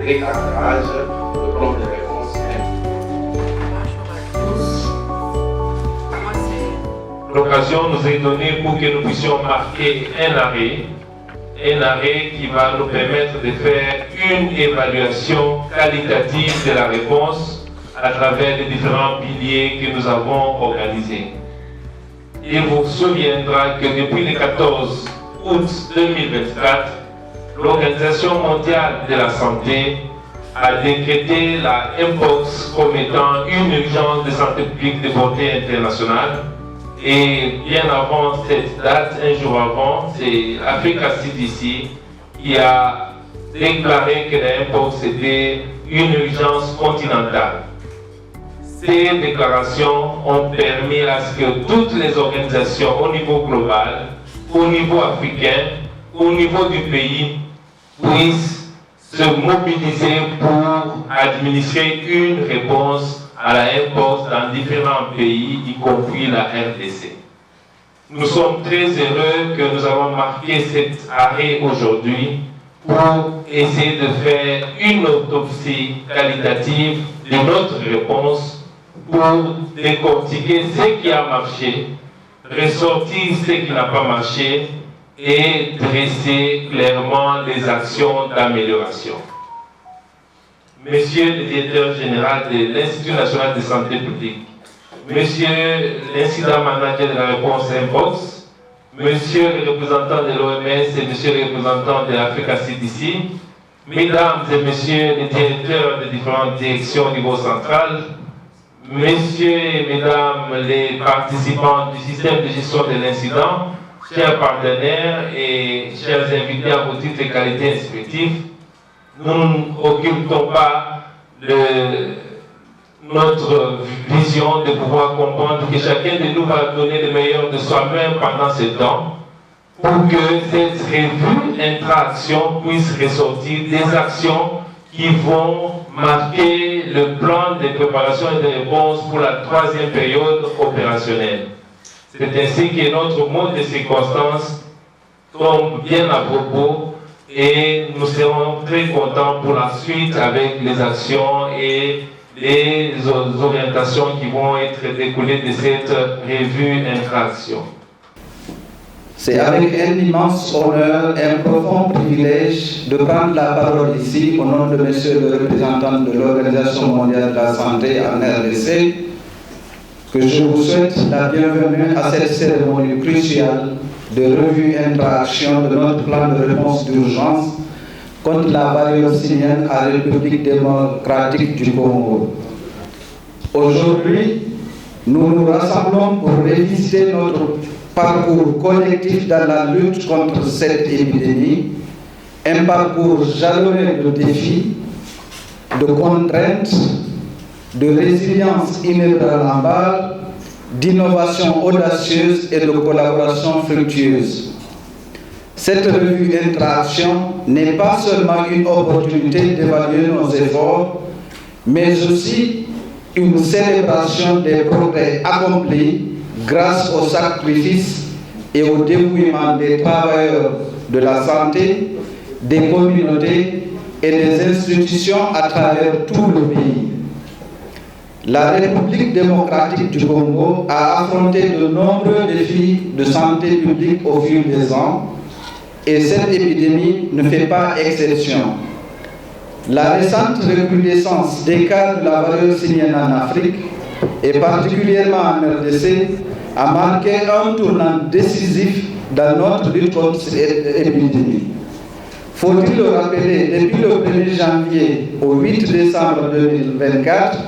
décadrage, le plan de réponse. L'occasion nous est donnée pour que nous puissions marquer un arrêt qui va nous permettre de faire une évaluation qualitative de la réponse à travers les différents piliers que nous avons organisés. Il vous souviendra que depuis le 14 août 2024, l'Organisation mondiale de la santé a décrété la Mpox comme étant une urgence de santé publique de portée internationale. Et bien avant cette date, un jour avant, c'est Africa CDC qui a déclaré que la Mpox était une urgence continentale. Ces déclarations ont permis à ce que toutes les organisations au niveau global, au niveau africain, au niveau du pays, puissent se mobiliser pour administrer une réponse à la Mpox dans différents pays, y compris la RDC. Nous sommes très heureux que nous avons marqué cet arrêt aujourd'hui pour essayer de faire une autopsie qualitative de notre réponse pour décortiquer ce qui a marché, ressortir ce qui n'a pas marché et dresser clairement les actions d'amélioration. Monsieur le directeur général de l'Institut national de santé publique, Monsieur l'incident manager de la réponse Mpox, Monsieur le représentant de l'OMS et Monsieur le représentant de l'Africa CDC, Mesdames et Messieurs les directeurs de différentes directions au niveau central, Messieurs et Mesdames les participants du système de gestion de l'incident, chers partenaires et chers invités à vos titres et qualités inspectifs, nous n'occultons pas notre vision de pouvoir comprendre que chacun de nous va donner le meilleur de soi-même pendant ce temps pour que cette revue intra-action puisse ressortir des actions qui vont marquer le plan de préparation et de réponse pour la 3e période opérationnelle. C'est ainsi que notre mode de circonstance tombe bien à propos et nous serons très contents pour la suite avec les actions et les orientations qui vont être découlées de cette revue intra-action. C'est avec un immense honneur et un profond privilège de prendre la parole ici au nom de Monsieur le représentant de l'Organisation mondiale de la santé en RDC, que je vous souhaite la bienvenue à cette cérémonie cruciale de revue intra-action de notre plan de réponse d'urgence contre la variole simienne à la République démocratique du Congo. Aujourd'hui, nous nous rassemblons pour réviser notre parcours collectif dans la lutte contre cette épidémie, un parcours jalonné de défis, de contraintes, de résilience inébranlable, d'innovation audacieuse et de collaboration fructueuse. Cette revue intra-action n'est pas seulement une opportunité d'évaluer nos efforts, mais aussi une célébration des progrès accomplis grâce au sacrifice et au dévouement des travailleurs de la santé, des communautés et des institutions à travers tout le pays. La République démocratique du Congo a affronté de nombreux défis de santé publique au fil des ans et cette épidémie ne fait pas exception. La récente recrudescence des cas de la variole simienne en Afrique et particulièrement en RDC a marqué un tournant décisif dans notre lutte contre cette épidémie. Faut-il le rappeler, depuis le 1er janvier au 8 décembre 2024,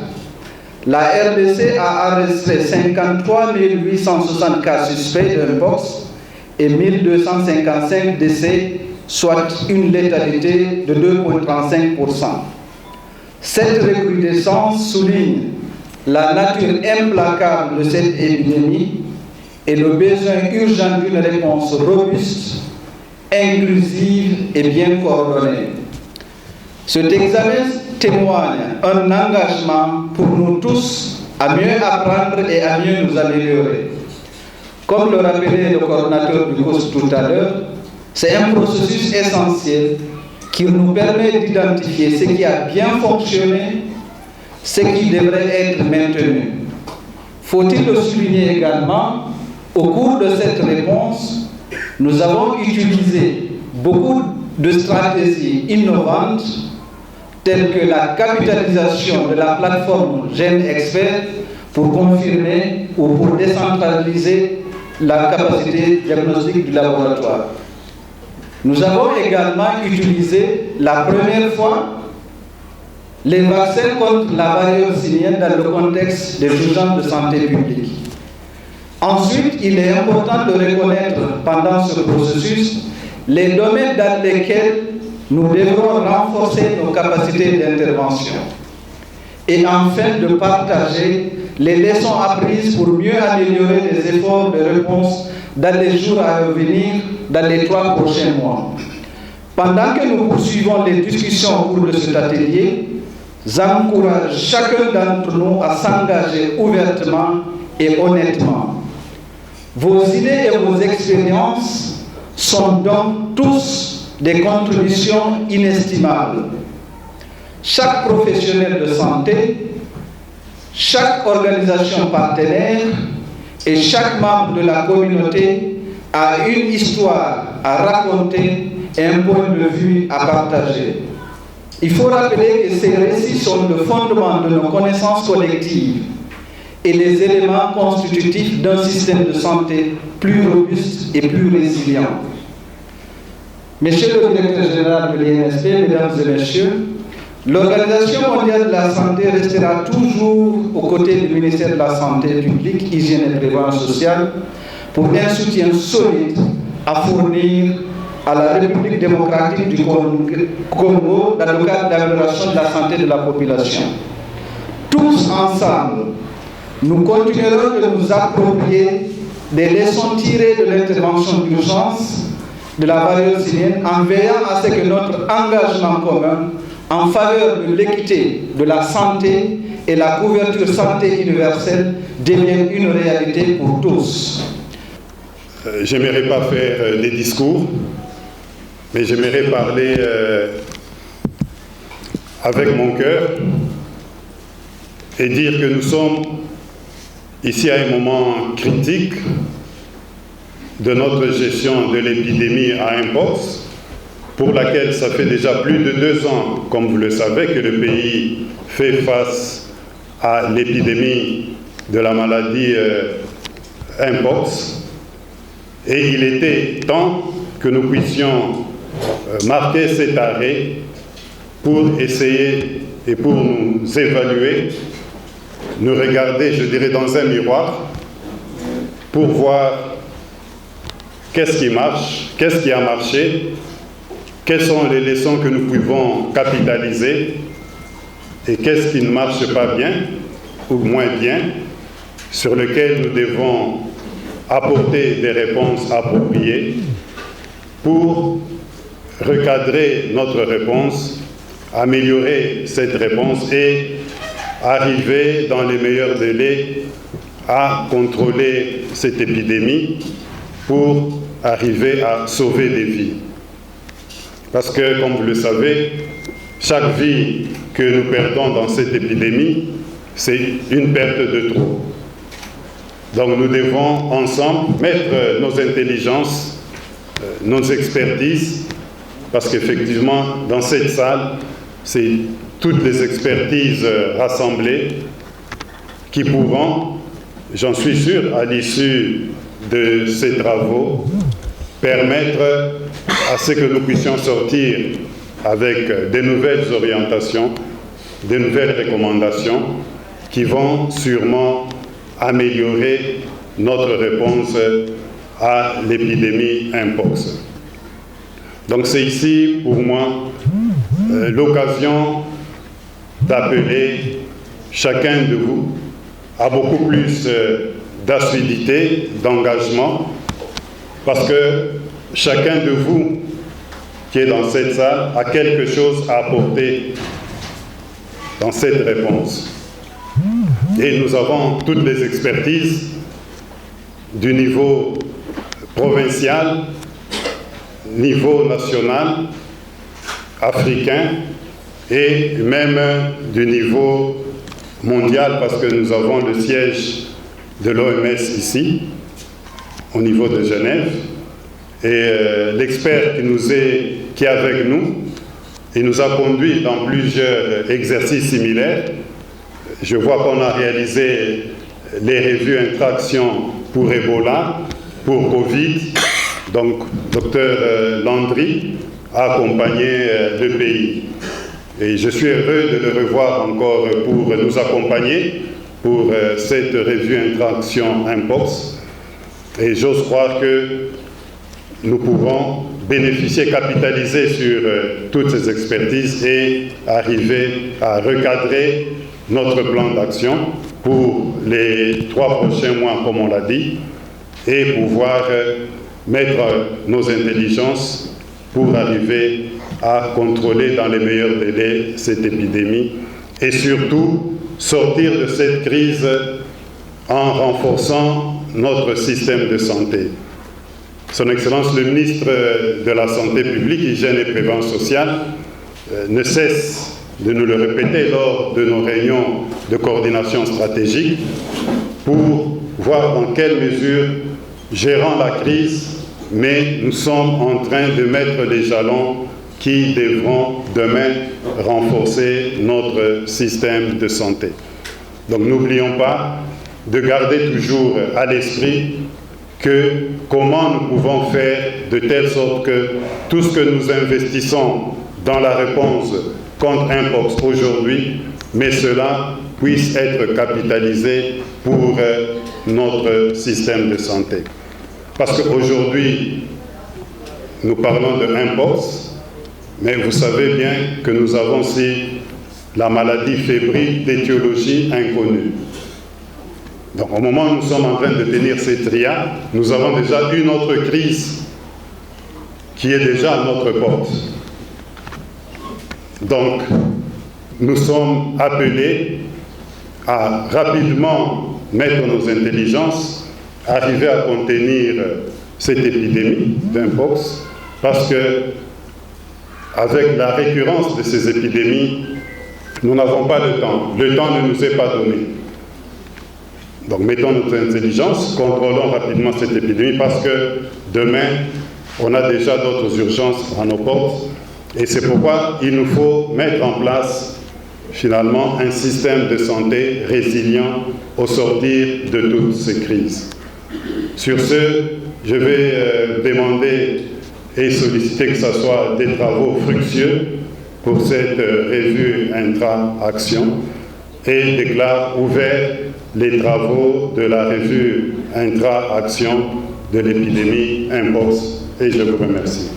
la RDC a enregistré 53 860 cas suspects de Mpox et 1255 décès, soit une létalité de 2,35%. Cette recrudescence souligne la nature implacable de cette épidémie et le besoin urgent d'une réponse robuste, inclusive et bien coordonnée. Cet examen témoigne un engagement pour nous tous à mieux apprendre et à mieux nous améliorer. Comme le rappelait le coordinateur du COS tout à l'heure, c'est un processus essentiel qui nous permet d'identifier ce qui a bien fonctionné, ce qui devrait être maintenu. Faut-il le souligner également, au cours de cette réponse, nous avons utilisé beaucoup de stratégies innovantes telles que la capitalisation de la plateforme Gènes Expert pour confirmer ou pour décentraliser la capacité diagnostique du laboratoire. Nous avons également utilisé la première fois les vaccins contre la variole simienne dans le contexte des urgences de santé publique. Ensuite, il est important de reconnaître pendant ce processus les domaines dans lesquels nous devrons renforcer nos capacités d'intervention. Et enfin, de partager les leçons apprises pour mieux améliorer les efforts de réponse dans les jours à venir, dans les 3 prochains mois. Pendant que nous poursuivons les discussions au cours de cet atelier, j'encourage chacun d'entre nous à s'engager ouvertement et honnêtement. Vos idées et vos expériences sont donc tous des contributions inestimables. Chaque professionnel de santé, chaque organisation partenaire et chaque membre de la communauté a une histoire à raconter et un point de vue à partager. Il faut rappeler que ces récits sont le fondement de nos connaissances collectives et les éléments constitutifs d'un système de santé plus robuste et plus résilient. Monsieur le directeur général de l'INSP, mesdames et messieurs, l'Organisation mondiale de la santé restera toujours aux côtés du ministère de la Santé publique, Hygiène et Prévention sociale pour un soutien solide à fournir à la République démocratique du Congo dans le cadre d'amélioration de la santé de la population. Tous ensemble, nous continuerons de nous approprier des leçons tirées de l'intervention d'urgence de la variole simienne en veillant à ce que notre engagement commun en faveur de l'équité, de la santé et la couverture santé universelle devienne une réalité pour tous. Je n'aimerais pas faire des discours, mais j'aimerais parler avec mon cœur et dire que nous sommes ici à un moment critique de notre gestion de l'épidémie à Mpox, pour laquelle ça fait déjà plus de 2 ans, comme vous le savez, que le pays fait face à l'épidémie de la maladie Mpox. Et il était temps que nous puissions marquer cet arrêt pour essayer et pour nous évaluer, nous regarder, je dirais, dans un miroir, pour voir qu'est-ce qui marche, qu'est-ce qui a marché, quelles sont les leçons que nous pouvons capitaliser et qu'est-ce qui ne marche pas bien ou moins bien, sur lequel nous devons apporter des réponses appropriées pour recadrer notre réponse, améliorer cette réponse et arriver dans les meilleurs délais à contrôler cette épidémie pour arriver à sauver des vies. Parce que, comme vous le savez, chaque vie que nous perdons dans cette épidémie, c'est une perte de trop. Donc nous devons ensemble mettre nos intelligences, nos expertises, parce qu'effectivement, dans cette salle, c'est toutes les expertises rassemblées qui pourront, j'en suis sûr, à l'issue de ces travaux, permettre à ce que nous puissions sortir avec de nouvelles orientations, de nouvelles recommandations qui vont sûrement améliorer notre réponse à l'épidémie Mpox. Donc c'est ici, pour moi, l'occasion d'appeler chacun de vous à beaucoup plus d'assiduité, d'engagement, parce que chacun de vous qui est dans cette salle a quelque chose à apporter dans cette réponse. Et nous avons toutes les expertises du niveau provincial, niveau national, africain et même du niveau mondial, parce que nous avons le siège de l'OMS ici, au niveau de Genève. Et l'expert qui est avec nous, il nous a conduit dans plusieurs exercices similaires. Je vois qu'on a réalisé les revues intra-actions pour Ebola, pour Covid. Donc, Dr Landry a accompagné le pays. Et je suis heureux de le revoir encore pour nous accompagner pour cette revue intra-action Mpox. Et j'ose croire que nous pouvons bénéficier, capitaliser sur toutes ces expertises et arriver à recadrer notre plan d'action pour les 3 prochains mois, comme on l'a dit, et pouvoir mettre nos intelligences pour arriver à contrôler dans les meilleurs délais cette épidémie et surtout sortir de cette crise en renforçant notre système de santé. Son Excellence le ministre de la Santé publique, Hygiène et Prévention sociale ne cesse de nous le répéter lors de nos réunions de coordination stratégique pour voir dans quelle mesure, gérant la crise, mais nous sommes en train de mettre les jalons qui devront demain renforcer notre système de santé. Donc n'oublions pas de garder toujours à l'esprit que comment nous pouvons faire de telle sorte que tout ce que nous investissons dans la réponse contre Mpox aujourd'hui, mais cela puisse être capitalisé pour notre système de santé. Parce qu'aujourd'hui, nous parlons de Mpox, mais vous savez bien que nous avons aussi la maladie fébrile d'étiologie inconnue. Donc au moment où nous sommes en train de tenir ces triades, nous avons déjà une autre crise qui est déjà à notre porte. Donc nous sommes appelés à rapidement mettre nos intelligences, arriver à contenir cette épidémie d'Mpox, parce que avec la récurrence de ces épidémies, nous n'avons pas le temps. Le temps ne nous est pas donné. Donc mettons notre intelligence, contrôlons rapidement cette épidémie parce que demain, on a déjà d'autres urgences à nos portes. Et c'est pourquoi il nous faut mettre en place finalement un système de santé résilient au sortir de toutes ces crises. Sur ce, je vais demander et solliciter que ce soit des travaux fructueux pour cette revue intra-action et déclare ouvert les travaux de la revue intra-action de l'épidémie Mpox. Et je vous remercie.